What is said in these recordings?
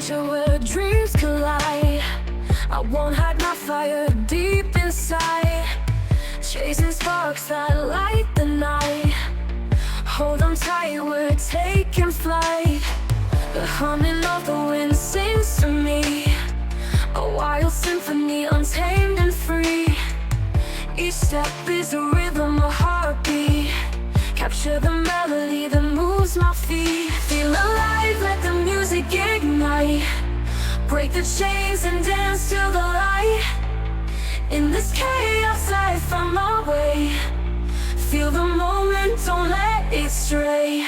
nature where dreams collide. I won't hide my fire deep inside, chasing sparks that light the night. Hold on tight, we're taking flight. The humming of the wind sings to me, a wild symphony, untamed and free. Each step is a rhythm, a heartbeat. Capture the melody that moves my feet. Feel alive, let the music ignite. Break the chains and dance to the light. In this chaos I find my way. Feel the moment, don't let it stray.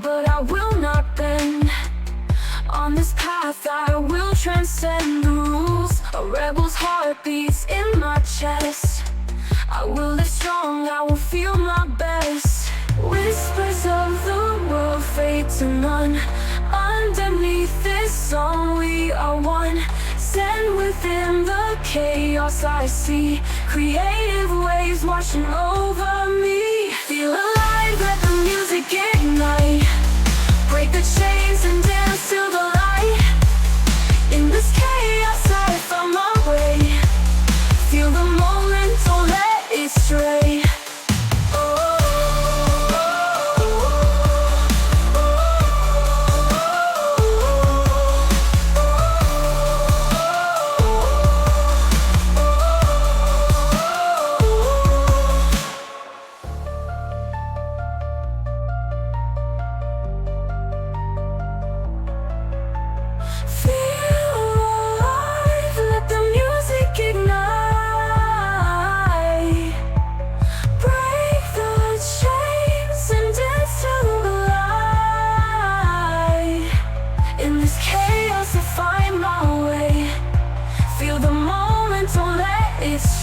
But I will not bend. On this path I will transcend the rules. A rebel's heart beats in my chest. I will live strong, I will feel my best. Whispers of the world fade to none. Underneath this song we are one. Stand within the chaos I see. Creative waves washing over me. Feel alive, let the music ignite. Break the chains and dance to the light. In this chaos I find my way. Feel the moment, don't let it stray.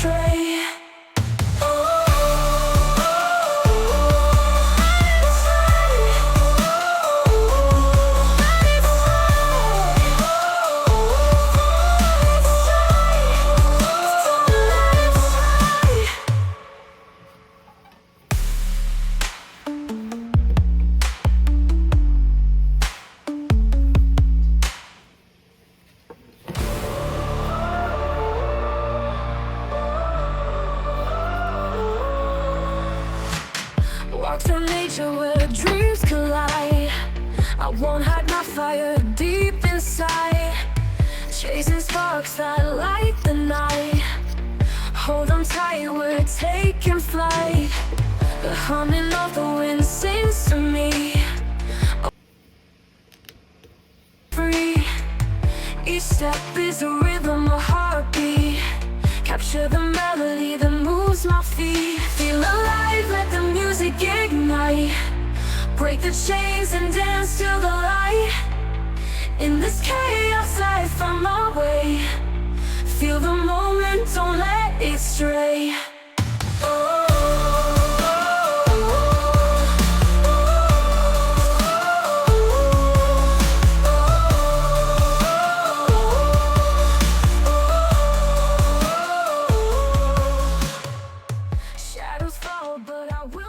Stray. Walk through nature where dreams collide. I won't hide my fire deep inside, chasing sparks that light the night. Hold on tight, we're taking flight. The humming of the wind sings to me, free. Each step is a rhythm, a heartbeat. Capture the melody that moves my feet. Feel alive, let the music ignite. Break the chains and dance to the light. In this chaos I find my way. Feel the moment, don't let it stray. Shadows fall, but I will